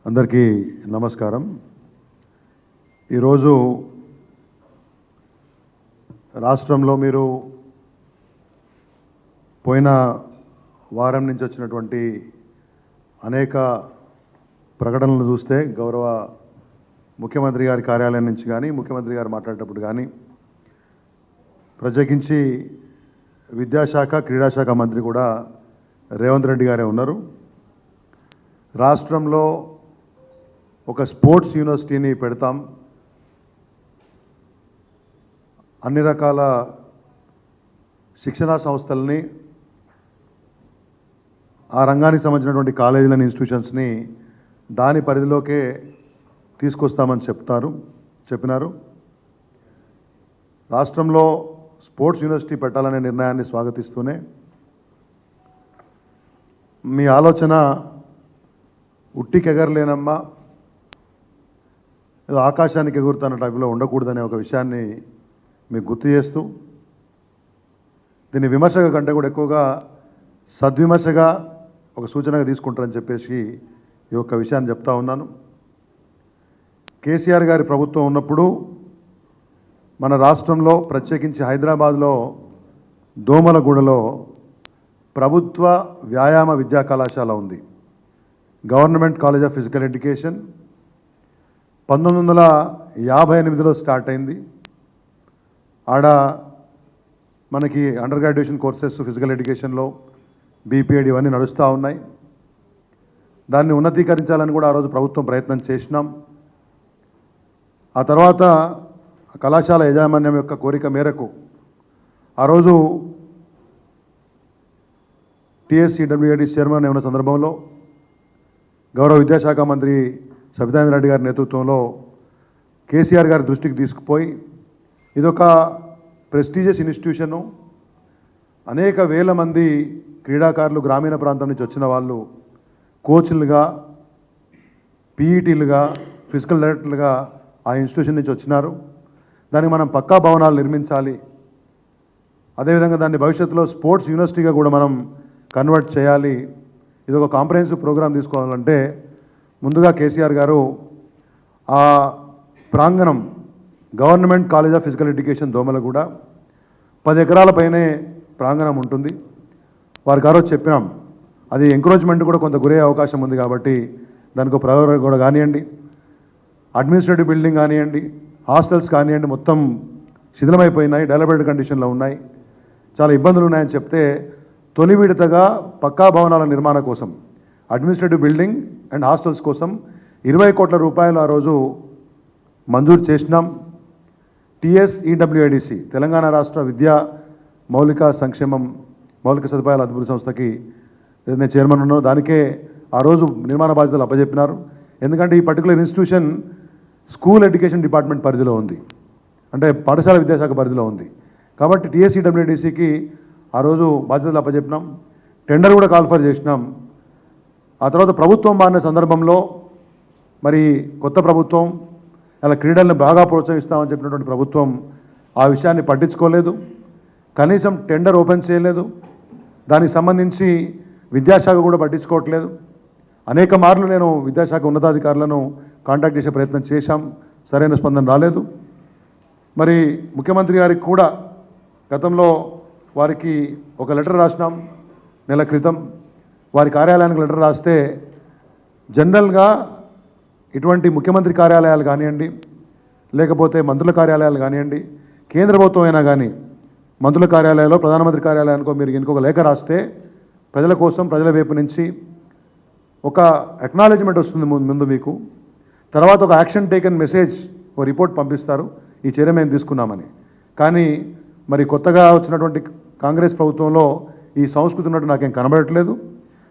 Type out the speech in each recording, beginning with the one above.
అందరికీ నమస్కారం. ఈరోజు రాష్ట్రంలో మీరు పోయిన వారం నుంచి వచ్చినటువంటి అనేక ప్రకటనలు చూస్తే గౌరవ ముఖ్యమంత్రి గారి కార్యాలయం నుంచి కానీ ముఖ్యమంత్రి గారు మాట్లాడేటప్పుడు కానీ ప్రత్యేకించి విద్యాశాఖ క్రీడాశాఖ మంత్రి కూడా రేవంత్ రెడ్డి గారే ఉన్నారు. రాష్ట్రంలో ఒక స్పోర్ట్స్ యూనివర్సిటీని పెడతాం, అన్ని రకాల శిక్షణా సంస్థల్ని ఆ రంగానికి సంబంధించినటువంటి కాలేజీలను ఇన్స్టిట్యూషన్స్ని దాని పరిధిలోకే తీసుకొస్తామని చెప్పినారు. రాష్ట్రంలో స్పోర్ట్స్ యూనివర్సిటీ పెట్టాలనే నిర్ణయాన్ని స్వాగతిస్తూనే మీ ఆలోచన ఉట్టికెగరలేనమ్మా, ఏదో ఆకాశానికి ఎగురుతున్న టైపులో ఉండకూడదనే ఒక విషయాన్ని మీకు గుర్తు చేస్తూ దీన్ని విమర్శగా కంటే కూడా ఎక్కువగా సద్విమర్శగా ఒక సూచనగా తీసుకుంటారని చెప్పేసి ఈ యొక్క విషయాన్ని చెప్తా ఉన్నాను. కేసీఆర్ గారి ప్రభుత్వం ఉన్నప్పుడు మన రాష్ట్రంలో ప్రత్యేకించి హైదరాబాద్లో దోమలగూడలో ప్రభుత్వ వ్యాయామ విద్యా కళాశాల ఉంది, government college of physical education. 1958లో స్టార్ట్ అయింది. ఆడ మనకి అండర్ గ్రాడ్యుయేషన్ కోర్సెస్ ఫిజికల్ ఎడ్యుకేషన్లో బీపీఎడ్ ఇవన్నీ నడుస్తూ ఉన్నాయి. దాన్ని ఉన్నతీకరించాలని కూడా ఆ రోజు ప్రభుత్వం ప్రయత్నం చేసినాం. ఆ తర్వాత కళాశాల యాజమాన్యం యొక్క కోరిక మేరకు ఆ రోజు టీఎస్సీడబ్ల్యూఏడి చైర్మన్ ఉన్న సందర్భంలో గౌరవ విద్యాశాఖ మంత్రి సబితానంద రెడ్డి గారి నేతృత్వంలో కేసీఆర్ గారి దృష్టికి తీసుకుపోయి ఇదొక ప్రెస్టీజియస్ ఇన్స్టిట్యూషను, అనేక వేల మంది క్రీడాకారులు గ్రామీణ ప్రాంతం నుంచి వచ్చిన వాళ్ళు కోచ్లుగా, పీఈటీలుగా, ఫిజికల్ డైరెక్టర్లుగా ఆ ఇన్స్టిట్యూషన్ నుంచి వచ్చినారు. దానికి మనం పక్కా భవనాలు నిర్మించాలి, అదేవిధంగా దాన్ని భవిష్యత్తులో స్పోర్ట్స్ యూనివర్సిటీగా కూడా మనం కన్వర్ట్ చేయాలి. ఇది ఒక కాంప్రహెన్సివ్ ప్రోగ్రాం తీసుకోవాలంటే ముందుగా కేసీఆర్ గారు ఆ ప్రాంగణం government college of physical education Domalguda 10 ఎకరాల పైనే ప్రాంగణం ఉంటుంది. వారికి ఆ రోజు చెప్పినాం, అది ఎంకరేజ్మెంట్ కూడా కొంత గురయ్యే అవకాశం ఉంది కాబట్టి దానికి ప్రయోజనం కూడా కానివ్వండి, అడ్మినిస్ట్రేటివ్ బిల్డింగ్ కానివ్వండి, హాస్టల్స్ కానివ్వండి, మొత్తం శిథిలమైపోయినాయి, డెవలప్డ్ కండిషన్లో ఉన్నాయి, చాలా ఇబ్బందులు ఉన్నాయని చెప్తే తొలి విడతగా పక్కా భవనాల నిర్మాణం కోసం అడ్మినిస్ట్రేటివ్ బిల్డింగ్ అండ్ హాస్టల్స్ కోసం 20 కోట్ల రూపాయలు ఆ రోజు మంజూరు చేసినాం. టీఎస్ఈడబ్ల్యూఐడిసి తెలంగాణ రాష్ట్ర విద్యా మౌలిక సదుపాయాల అభివృద్ధి సంస్థకి నేను చైర్మన్ ఉన్నాను. దానికే ఆ రోజు నిర్మాణ బాధ్యతలు అప్పచెప్పినారు. ఎందుకంటే ఈ particular institution school education department పరిధిలో ఉంది, అంటే పాఠశాల విద్యాశాఖ పరిధిలో ఉంది. కాబట్టి టీఎస్ఈడబ్ల్యూఐడిసికి ఆ రోజు బాధ్యతలు అప్పచెప్పినాం, టెండర్ కూడా కాల్ఫర్ చేసినాం. ఆ తర్వాత ప్రభుత్వం మారిన సందర్భంలో మరి కొత్త ప్రభుత్వం అలా క్రీడలను బాగా ప్రోత్సహిస్తామని చెప్పినటువంటి ప్రభుత్వం ఆ విషయాన్ని పట్టించుకోలేదు, కనీసం టెండర్ ఓపెన్ చేయలేదు, దానికి సంబంధించి విద్యాశాఖ కూడా పట్టించుకోవట్లేదు. అనేక మార్లు నేను విద్యాశాఖ ఉన్నతాధికారులను కాంటాక్ట్ చేసే ప్రయత్నం చేశాం, సరైన స్పందన రాలేదు. మరి ముఖ్యమంత్రి గారికి కూడా గతంలో వారికి ఒక లెటర్ రాసినాం నెల క్రితం. వారి కార్యాలయానికి లెటర్ రాస్తే జనరల్గా ఇటువంటి ముఖ్యమంత్రి కార్యాలయాలు కానివ్వండి, లేకపోతే మంత్రుల కార్యాలయాలు కానివ్వండి, కేంద్ర ప్రభుత్వం అయినా కానీ మంత్రుల కార్యాలయాల్లో ప్రధానమంత్రి కార్యాలయానికో మీరు ఇంకొక లేఖ రాస్తే ప్రజల కోసం ప్రజల వైపు నుంచి ఒక అక్నాలెడ్జ్మెంట్ వస్తుంది ముందు మీకు, తర్వాత ఒక యాక్షన్ టేకన్ మెసేజ్ ఓ రిపోర్ట్ పంపిస్తారు ఈ చర్య మేము తీసుకున్నామని. కానీ మరి కొత్తగా వచ్చినటువంటి కాంగ్రెస్ ప్రభుత్వంలో ఈ సంస్కృతి ఉన్నట్టు నాకేం కనబడట్లేదు.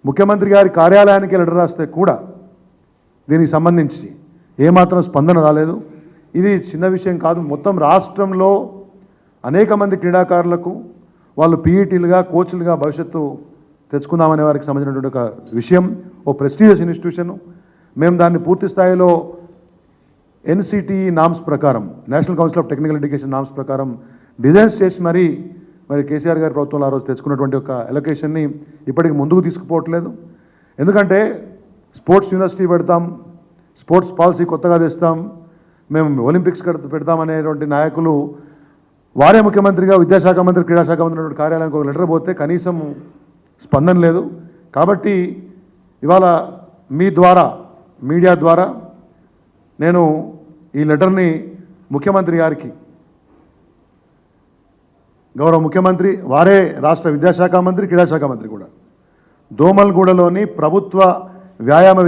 ముఖ్యమంత్రి గారి కార్యాలయానికి లెటర్ రాస్తే కూడా దీనికి సంబంధించి ఏమాత్రం స్పందన రాలేదు. ఇది చిన్న విషయం కాదు, మొత్తం రాష్ట్రంలో అనేక మంది క్రీడాకారులకు వాళ్ళు పీఈటీలుగా, కోచ్లుగా భవిష్యత్తు తెచ్చుకుందామనే వారికి సంబంధించినటువంటి ఒక విషయం, ఓ ప్రెస్టీజియస్ ఇన్స్టిట్యూషను. మేము దాన్ని పూర్తి స్థాయిలో ఎన్సిటి నామ్స్ ప్రకారం, national council of technical education norms ప్రకారం డిజైన్స్ చేసి మరి కేసీఆర్ గారి ప్రభుత్వంలో ఆ రోజు తెచ్చుకున్నటువంటి ఒక ఎలొకేషన్ని ఇప్పటికి ముందుకు తీసుకుపోవట్లేదు. ఎందుకంటే స్పోర్ట్స్ యూనివర్సిటీ పెడతాం, స్పోర్ట్స్ పాలసీ కొత్తగా తెస్తాం, మేము ఒలింపిక్స్ పెడతామనేటువంటి నాయకులు వారే ముఖ్యమంత్రిగా విద్యాశాఖ మంత్రి క్రీడాశాఖ మంత్రి కార్యాలయానికి ఒక లెటర్ పోతే కనీసం స్పందన లేదు. కాబట్టి ఇవాళ మీ ద్వారా మీడియా ద్వారా నేను ఈ లెటర్ని ముఖ్యమంత్రి గారికి, గౌరవ ముఖ్యమంత్రి వారే రాష్ట్ర విద్యాశాఖ మంత్రి క్రీడాశాఖ మంత్రి కూడా దోమల్గూడలోని ప్రభుత్వ వ్యాయామ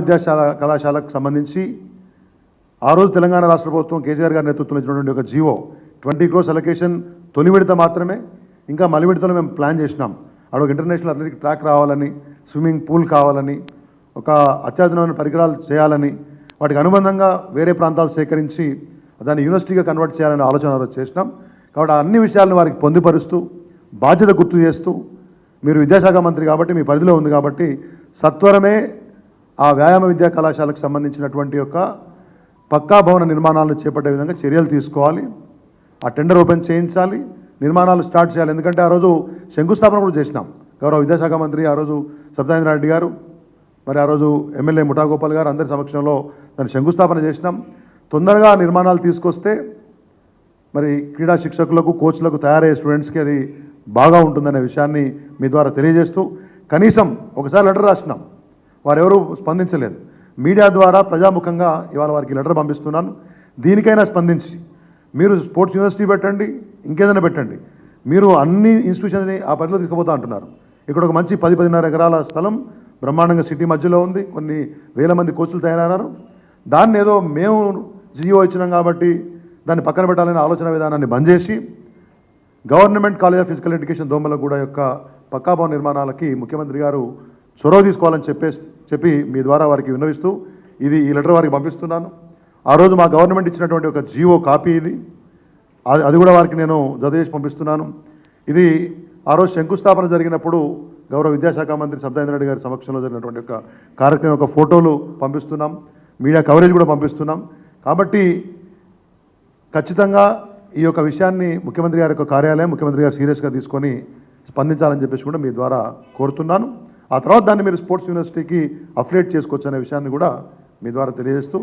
కళాశాలకు సంబంధించి ఆ రోజు తెలంగాణ రాష్ట్ర ప్రభుత్వం కేసీఆర్ గారి నేతృత్వంలో ఇచ్చినటువంటి ఒక జీవో 20 crores అలొకేషన్ తొలి విడత మాత్రమే, ఇంకా మలి విడతలో మేము ప్లాన్ చేసినాం. అక్కడ ఇంటర్నేషనల్ అథ్లెటిక్ ట్రాక్ రావాలని, స్విమ్మింగ్ పూల్ కావాలని, ఒక అత్యాధునికమైన పరికరాలు చేయాలని, వాటికి అనుబంధంగా వేరే ప్రాంతాలు సేకరించి దాన్ని యూనివర్సిటీగా కన్వర్ట్ చేయాలనే ఆలోచన చేసినాం. కాబట్టి అన్ని విషయాలను వారికి పొందుపరుస్తూ బాధ్యత గుర్తు చేస్తూ, మీరు విద్యాశాఖ మంత్రి కాబట్టి మీ పరిధిలో ఉంది కాబట్టి సత్వరమే ఆ వ్యాయామ విద్యా కళాశాలకు సంబంధించినటువంటి యొక్క పక్కా భవన నిర్మాణాలను చేపట్టే విధంగా చర్యలు తీసుకోవాలి. ఆ టెండర్ ఓపెన్ చేయించాలి, నిర్మాణాలు స్టార్ట్ చేయాలి. ఎందుకంటే ఆ రోజు శంకుస్థాపన కూడా చేసినాం. గౌరవ విద్యాశాఖ మంత్రి ఆ రోజు సత్యేంద్ర రెడ్డి గారు, మరి ఆ రోజు ఎమ్మెల్యే ముఠాగోపాల్ గారు అందరి సమక్షంలో దాన్ని శంకుస్థాపన చేసినాం. తొందరగా నిర్మాణాలు తీసుకొస్తే మరి క్రీడా శిక్షకులకు, కోచ్లకు, తయారయ్యే స్టూడెంట్స్కి అది బాగా ఉంటుందనే విషయాన్ని మీ ద్వారా తెలియజేస్తూ, కనీసం ఒకసారి లెటర్ రాసినాం, వారెవరూ స్పందించలేదు. మీడియా ద్వారా ప్రజాముఖంగా ఇవాళ వారికి లెటర్ పంపిస్తున్నాను. దీనికైనా స్పందించి మీరు స్పోర్ట్స్ యూనివర్సిటీ పెట్టండి, ఇంకేదైనా పెట్టండి, మీరు అన్ని ఇన్స్టిట్యూషన్స్ని ఆ పరిధిలో తీసుకుపోతా అంటున్నారు. ఇక్కడ ఒక మంచి 10-10.5 ఎకరాల స్థలం బ్రహ్మాండంగా సిటీ మధ్యలో ఉంది, కొన్ని వేల మంది కోచ్లు తయారయ్యారు. దాన్ని ఏదో మేము జియో ఇచ్చినాం కాబట్టి దాన్ని పక్కన పెట్టాలనే ఆలోచన విధానాన్ని బంద్ చేసి government college of physical education Domalguda యొక్క పక్కా భవన నిర్మాణాలకి ముఖ్యమంత్రి గారు చొరవ తీసుకోవాలని చెప్పి మీ ద్వారా వారికి విన్నవిస్తూ ఈ లెటర్ వారికి పంపిస్తున్నాను. ఆ రోజు మా గవర్నమెంట్ ఇచ్చినటువంటి ఒక జియో కాపీ ఇది, అది కూడా వారికి నేను జత చేసి పంపిస్తున్నాను. ఇది ఆ రోజు శంకుస్థాపన జరిగినప్పుడు గౌరవ విద్యాశాఖ మంత్రి సత్యేంద్ర రెడ్డి గారి సమక్షంలో జరిగినటువంటి ఒక కార్యక్రమం యొక్క ఫోటోలు పంపిస్తున్నాం, మీడియా కవరేజ్ కూడా పంపిస్తున్నాం. కాబట్టి ఖచ్చితంగా ఈ యొక్క విషయాన్ని ముఖ్యమంత్రి గారి యొక్క కార్యాలయం, ముఖ్యమంత్రి గారు సీరియస్గా తీసుకొని స్పందించాలని చెప్పేసి కూడా మీ ద్వారా కోరుతున్నాను. ఆ తర్వాత దాన్ని మీరు స్పోర్ట్స్ యూనివర్సిటీకి అఫిలియేట్ చేసుకోవచ్చు అనే విషయాన్ని కూడా మీ ద్వారా తెలియజేస్తూ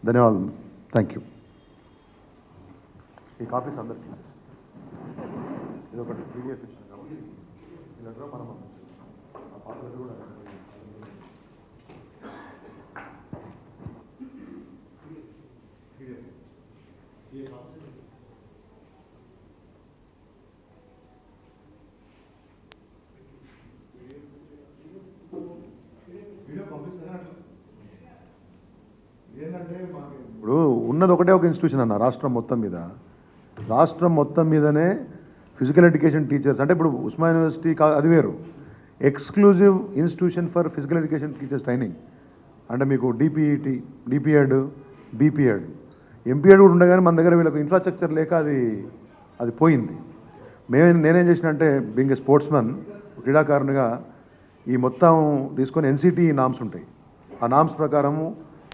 ధన్యవాదాలు. Thank you. ఈ కాపీస్ అందరికీ ఇది ఒకటి పీడిఎఫ్ ఇచ్చాను కాబట్టి ఈ లెటర్ మనం ఆ పాత లెటర్ కూడా ఇప్పుడు ఉన్నది ఒకటే ఒక ఇన్స్టిట్యూషన్ అన్న రాష్ట్రం మొత్తం మీదనే ఫిజికల్ ఎడ్యుకేషన్ టీచర్స్ అంటే ఇప్పుడు ఉస్మానియా యూనివర్సిటీ అది వేరు, exclusive institution for physical education teachers training. అంటే మీకు డిపిఈటి, డిపిఎడ్, బీపీఎడ్, ఎంపీఎడ్ కూడా ఉండగానే మన దగ్గర వీళ్ళకి ఇన్ఫ్రాస్ట్రక్చర్ లేక అది పోయింది. నేనేం చేసిన అంటే బీయింగ్ ఏ స్పోర్ట్స్మన్, క్రీడాకారునిగా ఈ మొత్తం తీసుకొని ఎన్సిటి నామ్స్ ఉంటాయి, ఆ నామ్స్ ప్రకారము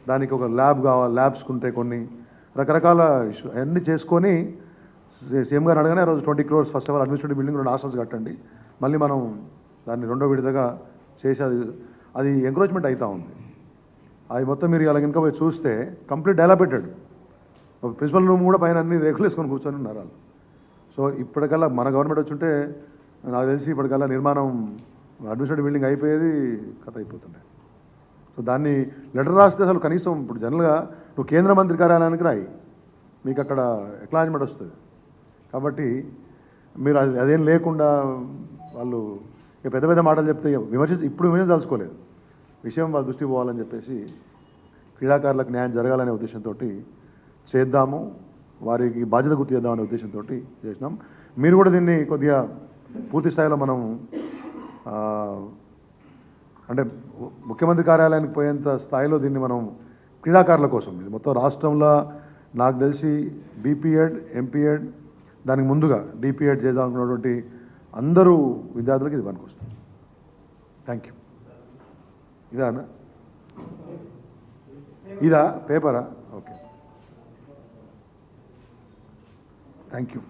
దానికి ఒక ల్యాబ్ కావాలి, ల్యాబ్స్కి ఉంటాయి కొన్ని రకరకాల ఇష్యూ అన్నీ చేసుకొని సీఎం గారు అడగానే రోజు 20 crores first of all administrative building 2 hostels కట్టండి, మళ్ళీ మనం దాన్ని రెండో విడతగా చేసి అది ఎంకరేజ్మెంట్ అవుతూ ఉంది. అది మొత్తం మీరు ఇలా కనుక పోయి చూస్తే కంప్లీట్ డెవలప్డ్, ప్రిన్సిపల్ రూమ్ కూడా పైన అన్ని రేకులు వేసుకొని కూర్చొని ఉన్నారు వాళ్ళు. సో ఇప్పటికల్లా మన గవర్నమెంట్ వచ్చి ఉంటే నాకు తెలిసి ఇప్పటికల్లా నిర్మాణం అడ్మినిస్ట్రేటివ్ బిల్డింగ్ అయిపోయేది, కథ అయిపోతుండే. సో దాన్ని లెటర్ రాస్తే అసలు కనీసం ఇప్పుడు జనరల్గా నువ్వు కేంద్ర మంత్రి కార్యాలయానికి రాయి, మీకు అక్కడ ఎక్నాలజ్మెంట్ వస్తుంది. కాబట్టి మీరు అదేం లేకుండా వాళ్ళు పెద్ద పెద్ద మాటలు చెప్తే ఇప్పుడు విమర్శించదలుచుకోలేదు, విషయం వాళ్ళ దృష్టికి పోవాలని చెప్పేసి క్రీడాకారులకు న్యాయం జరగాలనే ఉద్దేశంతో చేద్దాము, వారికి బాధ్యత గుర్తు చేద్దామనే ఉద్దేశంతో చేసినాం. మీరు కూడా దీన్ని కొద్దిగా పూర్తి స్థాయిలో మనం అంటే ముఖ్యమంత్రి కార్యాలయానికి పోయేంత స్థాయిలో దీన్ని మనం క్రీడాకారుల కోసం, ఇది మొత్తం రాష్ట్రంలో నాకు తెలిసి బీపీఎడ్, ఎంపీఎడ్, దానికి ముందుగా డిపిఎడ్ చేద్దాం అనుకున్నటువంటి అందరూ విద్యార్థులకి ఇది పనికొస్తుంది. Thank you. ఇదానా ఇదా పేపరా? Okay, thank you.